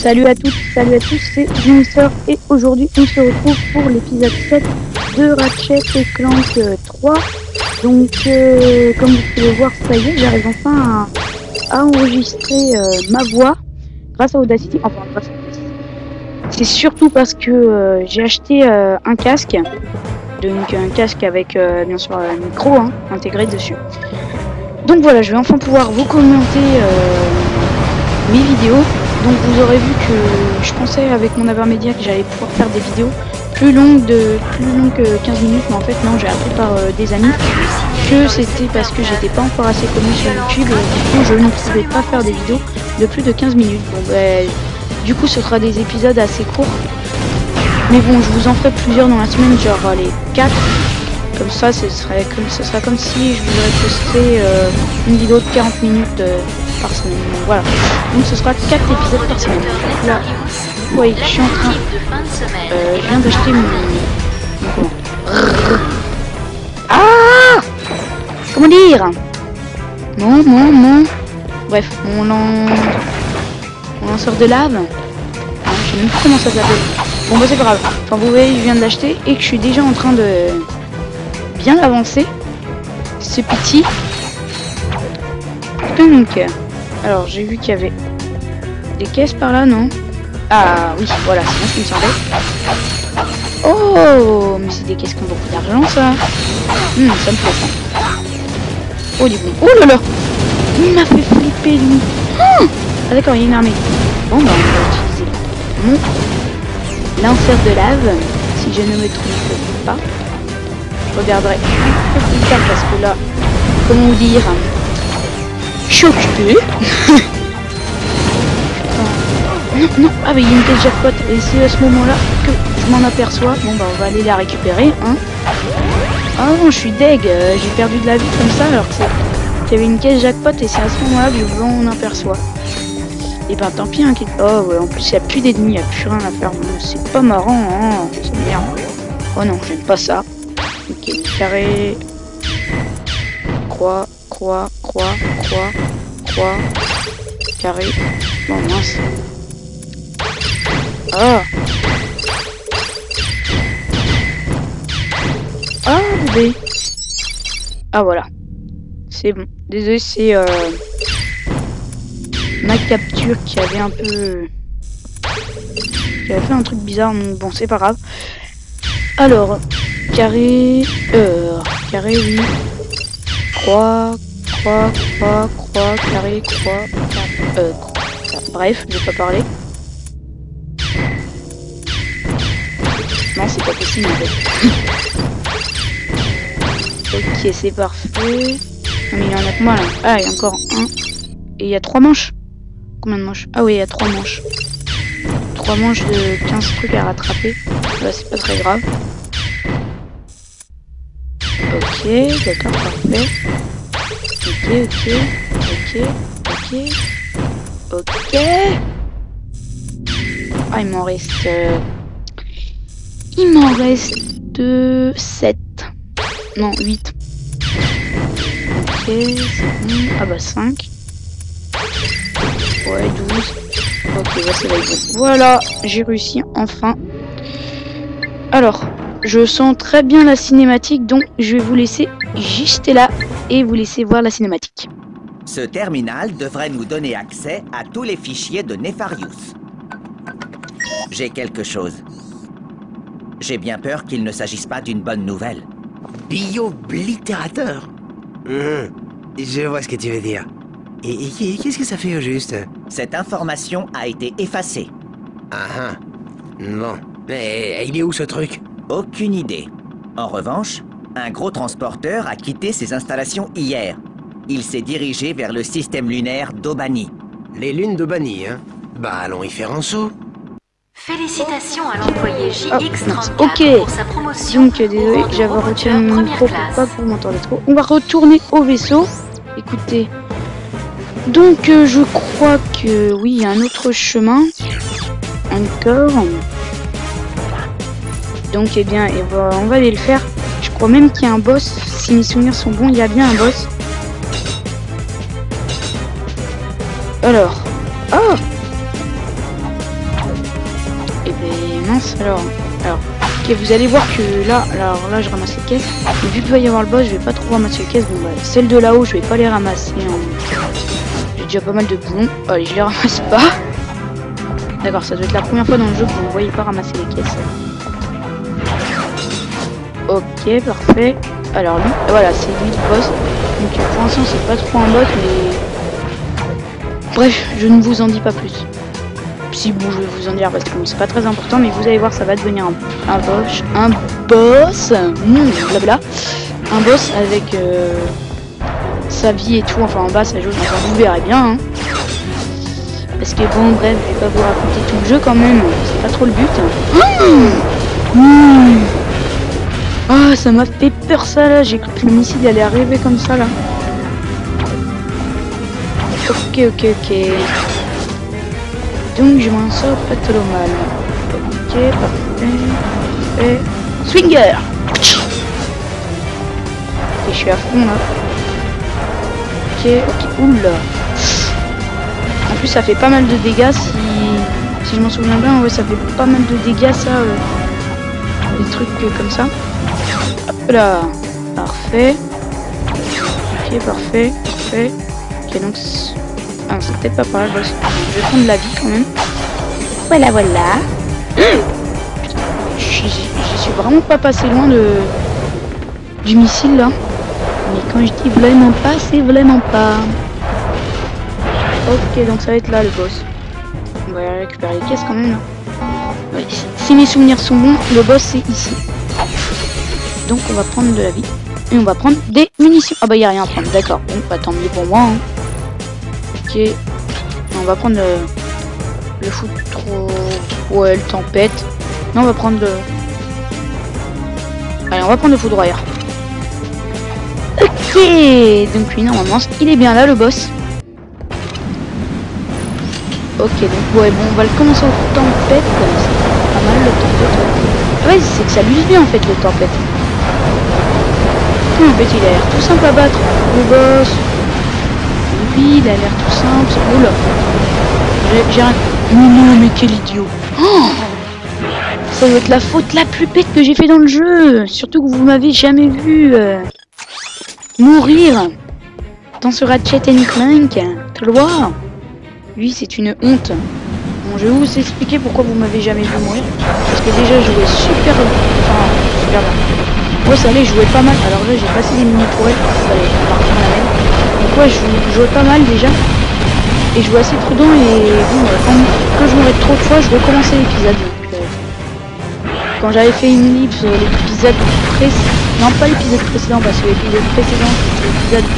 Salut à toutes, salut à tous, c'est Junior et aujourd'hui on se retrouve pour l'épisode 7 de Ratchet et Clank 3. Donc comme vous pouvez voir, ça y est, j'arrive enfin à enregistrer ma voix grâce à Audacity, enfin grâce à Audacity. C'est surtout parce que j'ai acheté un casque, donc un casque avec bien sûr un micro intégré dessus. Donc voilà, je vais enfin pouvoir vous commenter mes vidéos. Donc vous aurez vu que je pensais avec mon Avermedia que j'allais pouvoir faire des vidéos plus longues que 15 minutes, mais en fait non, j'ai appris par des amis que c'était parce que j'étais pas encore assez connu sur YouTube et du coup je ne pouvais pas faire des vidéos de plus de 15 minutes. Bon du coup ce sera des épisodes assez courts, mais bon je vous en ferai plusieurs dans la semaine, genre les 4. Comme ça, ce sera comme si je voulais poster une vidéo de 40 minutes par semaine. Donc voilà. Donc ce sera 4 épisodes par semaine. Là, oui, je suis en train. Je viens d'acheter mon. Ah! Comment dire? Non. Bref, mon lanceur de lave. Ah, je sais même plus comment ça s'appelle. Bon bah c'est pas grave. Enfin vous voyez, je viens de l'acheter et que je suis déjà en train de bien avancé ce petit. Donc alors j'ai vu qu'il y avait des caisses par là, non? Ah oui, voilà, c'est bien ce qui me semblait. Oh, mais c'est des caisses qui ont beaucoup d'argent, ça. Ça me plaît ça. Oh les bons. Oh là là, il m'a fait flipper lui. Ah d'accord, il y a une armée. Bon bah on va utiliser mon lanceur de lave, si je ne me trompe pas. Je regarderai un peu plus tard parce que là, comment vous dire, je suis occupé. non, ah mais il y a une caisse jackpot et c'est à ce moment-là que je m'en aperçois. Bon bah on va aller la récupérer, Ah non, je suis deg, j'ai perdu de la vie comme ça alors qu'il y avait une caisse jackpot et c'est à ce moment-là que je m'en aperçois. Et ben tant pis, oh ouais, en plus il n'y a plus d'ennemis, il n'y a plus rien à faire. C'est pas marrant, c'est merde. Oh non, j'aime pas ça. Ok, carré, croix, carré, bon mince. Ah bébé. Ah voilà, c'est bon. Désolé, c'est ma capture qui avait un peu fait un truc bizarre, donc bon c'est pas grave. Alors carré, oui. Croix, carré, croix. Bref, je vais pas parler. Non, c'est pas possible en fait. Ok, c'est parfait. Non, mais il y en a que moi là. Ah, il y a encore un. Et il y a 3 manches. Combien de manches? Ah oui, il y a 3 manches. 3 manches de 15 trucs à rattraper. Bah, c'est pas très grave. Ok, d'accord, parfait. Ok. Ah, il m'en reste 7. Non, 8. Ok, c'est bon. Ah bah 5. Ouais, 12. Ok, bah ça va être bon. Voilà, j'ai réussi, enfin. Alors, je sens très bien la cinématique, donc je vais vous laisser juste là et vous laisser voir la cinématique. Ce terminal devrait nous donner accès à tous les fichiers de Nefarious. J'ai quelque chose. J'ai bien peur qu'il ne s'agisse pas d'une bonne nouvelle. Bio-oblitérateur. Je vois ce que tu veux dire. Et qu'est-ce que ça fait au juste? Cette information a été effacée. Bon. Mais il est où ce truc? Aucune idée. En revanche, un gros transporteur a quitté ses installations hier. Il s'est dirigé vers le système lunaire d'Aubani. Les lunes d'Aubani, hein? Bah allons y faire un saut. Félicitations à l'employé JX34 ok. pour sa promotion. Donc désolé, j'avais retiré mon micro pour pas que vous m'entendez trop. On va retourner au vaisseau. Écoutez. Donc je crois que oui, il y a un autre chemin. Encore. Donc eh bien, on va aller le faire. Je crois même qu'il y a un boss. Si mes souvenirs sont bons, il y a bien un boss. Alors. Oh Alors, ok, vous allez voir que là, alors là, je ramasse les caisses. Mais vu qu'il va y avoir le boss, je vais pas trop ramasser les caisses. Bon, bah, celles de là-haut, je vais pas les ramasser. Hein. J'ai déjà pas mal de boulons. Allez, je les ramasse pas. D'accord, ça doit être la première fois dans le jeu que vous ne voyez pas ramasser les caisses. Ok, parfait. Alors lui, voilà, c'est lui le boss. Donc pour l'instant, c'est pas trop un bot, mais... Bref, je ne vous en dis pas plus. Si bon, je vais vous en dire parce que c'est pas très important, mais vous allez voir, ça va devenir un boss, blabla, un boss avec sa vie et tout, enfin en bas ça joue, enfin vous verrez bien, hein. Parce que bon, bref, je vais pas vous raconter tout le jeu quand même, c'est pas trop le but. Ah, ça m'a fait peur ça là, j'ai cru que le missile allait arriver comme ça là. Ok. Donc je m'en sors pas trop mal. Ok, parfait. Et... Swinger. Ok, je suis à fond là. Ok, oula. En plus ça fait pas mal de dégâts si je m'en souviens bien, ouais ça fait pas mal de dégâts ça. Des trucs comme ça. Hop là. Parfait. Ok, parfait. Ok, donc... Ah, c'est peut-être pas par là, je vais prendre de la vie quand même. Voilà. Putain, je suis vraiment pas passé loin du missile là. Mais quand je dis vraiment pas, c'est vraiment pas. Ok, donc ça va être là le boss. On va récupérer les caisses quand même là. Ouais, si mes souvenirs sont bons, le boss c'est ici. Donc on va prendre de la vie. Et on va prendre des munitions. Ah bah y a rien à prendre, d'accord. Bon, bah tant mieux pour moi. Hein. Ok. On va prendre le foot trop... Ouais, le tempête. Non, on va prendre le... Allez, on va prendre le foudroyeur. Ok. Donc lui, normalement, il est bien là, le boss. Ok, donc ouais, bon, on va le commencer au tempête. C'est pas mal, le tempête. Ouais, c'est que ça lui vient, en fait, le tempête. En fait, il a l'air tout simple à battre. Le boss. Oui, il a l'air tout simple. Oula. J'ai un... Mais quel idiot. Oh, ça doit être la faute la plus bête que j'ai fait dans le jeu. Surtout que vous m'avez jamais vu mourir dans ce Ratchet & Clank. Tu le vois? Lui, c'est une honte. Bon, je vais vous expliquer pourquoi vous m'avez jamais vu mourir. Parce que déjà, je jouais super bien. Ouais, ça allait, je jouais pas mal. Alors là, j'ai passé des minutes pour elle. Ça allait, on va reprendre la même. Donc ouais, je jouais pas mal déjà. Et je jouais assez prudent et bon, quand je mourais trop de fois, je recommençais l'épisode. Quand j'avais fait une ellipse, l'épisode précédent... Non, pas l'épisode précédent, parce que l'épisode précédent, c'était l'épisode...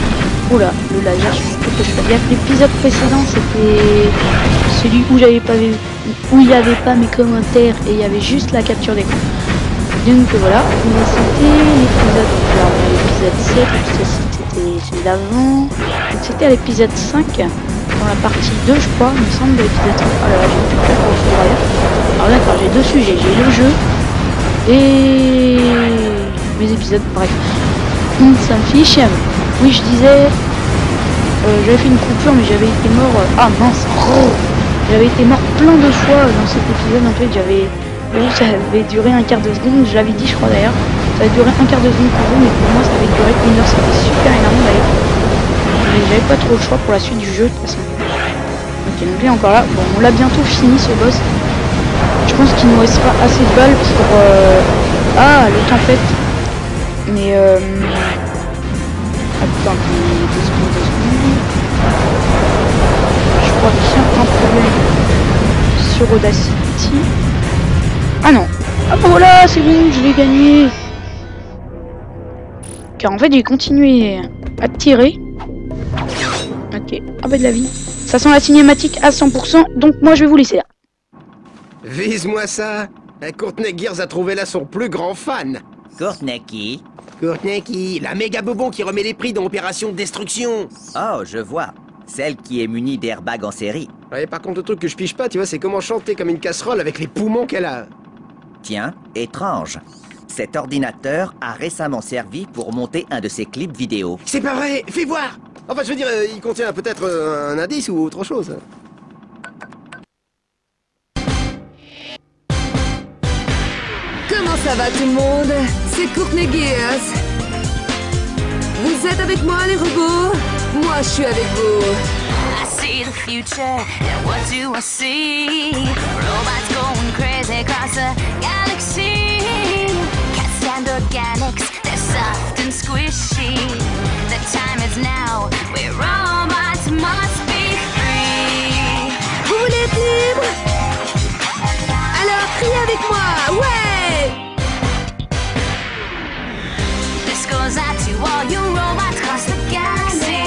Oula, le laser, je sais que je fais bien. L'épisode précédent, c'était celui où j'avais pas vu... Où il n'y avait pas mes commentaires et il y avait juste la capture d'écran. Donc voilà, c'était l'épisode 7, c'était celui d'avant, c'était à l'épisode 5, dans la partie 2 je crois, il me semble, de l'épisode 3. Ah là là, j'ai plus pour le foudroyeur. Alors d'accord, j'ai deux sujets, j'ai le jeu et mes épisodes, bref. Ça me fiche. Oui, je disais, j'avais fait une coupure mais j'avais été mort, ah mince, j'avais été mort plein de fois dans cet épisode en fait, ça avait duré un quart de seconde, je l'avais dit je crois d'ailleurs, ça avait duré un quart de seconde pour vous, mais pour moi ça avait duré 1 heure, c'était super énorme d'ailleurs. Mais j'avais pas trop le choix pour la suite du jeu de toute façon. Ok, donc là encore là, bon on l'a bientôt fini ce boss. Je pense qu'il nous reste pas assez de balles pour... Ah, le tempête. Mais attends, 2 secondes. Je crois qu'il y a un problème sur Audacity. Ah non. Ah bah voilà, c'est bon, je l'ai gagné. Car en fait, j'ai continué à tirer. Ok. Ah bah de la vie. Ça sent la cinématique à 100%, donc moi je vais vous laisser là. Vise-moi ça. Courtney Gears a trouvé là son plus grand fan. Courtney qui? Courtney qui... La méga bobon qui remet les prix dans Opération Destruction. Oh, je vois. Celle qui est munie d'airbags en série. Ouais, par contre, le truc que je pige pas, tu vois, c'est comment chanter comme une casserole avec les poumons qu'elle a. Tiens, étrange. Cet ordinateur a récemment servi pour monter un de ses clips vidéo. C'est pas vrai. Fais voir. Enfin, je veux dire, il contient peut-être un indice ou autre chose. Ça va tout le monde? C'est Courtney Gears. Vous êtes avec moi les robots? Moi je suis avec vous. I see the future, and what do I see? Robots going crazy across the galaxy. Cats and organics, they're soft and squishy. The time is now, where robots must be free. Vous voulez être libre? Alors criez avec moi, ouais! This goes out to all you robots across the galaxy.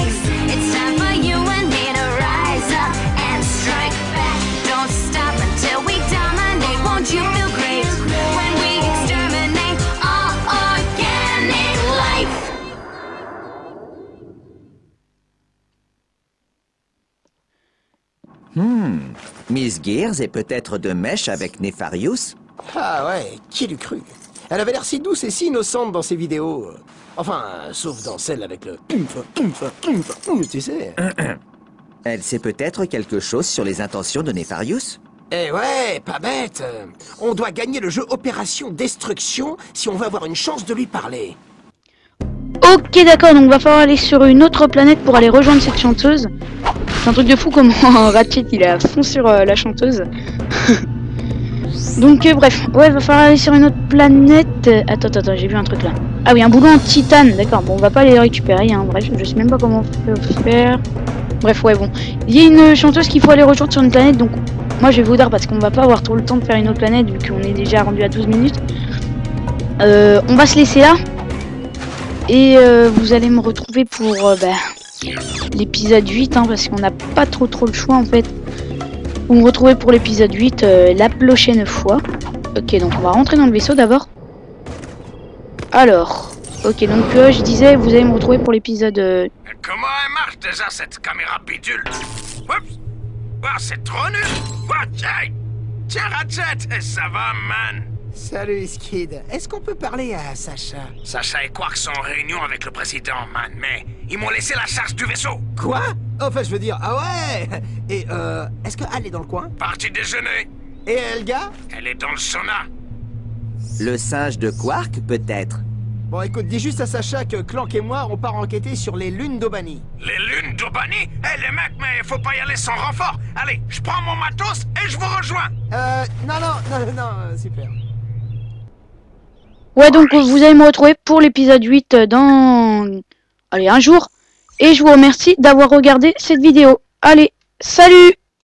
It's time for you and me to rise up and strike back. Don't stop until we dominate. Won't you feel great when we exterminate all organic life? Miss Gears est peut-être de mèche avec Nefarious? Ah ouais, qui l'eût cru? Elle avait l'air si douce et si innocente dans ses vidéos. Enfin, sauf dans celle avec le... tu sais. Elle sait peut-être quelque chose sur les intentions de Nefarious? Eh ouais, pas bête. On doit gagner le jeu Opération Destruction si on veut avoir une chance de lui parler. Ok, d'accord, donc va falloir aller sur une autre planète pour aller rejoindre cette chanteuse. C'est un truc de fou comment Ratchet il est à fond sur la chanteuse. Donc bref, ouais, va falloir aller sur une autre planète. Attends, j'ai vu un truc là. Ah oui, un boulot en titane, d'accord. Bon, on va pas aller le récupérer, hein. Bref, je sais même pas comment faire. Bref, ouais, bon. Il y a une chanteuse qu'il faut aller rejoindre sur une planète, donc moi je vais vous dire parce qu'on va pas avoir trop le temps de faire une autre planète vu qu'on est déjà rendu à 12 minutes. On va se laisser là. Et vous allez me retrouver pour l'épisode 8, hein, parce qu'on n'a pas trop le choix en fait. Vous me retrouvez pour l'épisode 8 la prochaine fois. Ok, donc on va rentrer dans le vaisseau d'abord. Alors, ok, donc je disais, vous allez me retrouver pour l'épisode... Comment elle marche déjà cette caméra bidule? Oups! Ah, c'est trop nul! Ah, tiens, Ratchet, ça va, man? Salut, Skid. Est-ce qu'on peut parler à Sacha? Sacha et Quark sont en réunion avec le président, man, mais ils m'ont laissé la charge du vaisseau. Quoi? Enfin, je veux dire, ah ouais! Et est-ce que Al est dans le coin? Parti déjeuner. Et Elga? Elle est dans le sauna. Le singe de Quark, peut-être? Bon, écoute, dis juste à Sacha que Clank et moi, on part enquêter sur les lunes d'Aubany. Les lunes d'Aubany? Eh, les mecs, mais faut pas y aller sans renfort. Allez, je prends mon matos et je vous rejoins. Non, super. Ouais, donc vous allez me retrouver pour l'épisode 8 dans... Allez, un jour. Et je vous remercie d'avoir regardé cette vidéo. Allez, salut!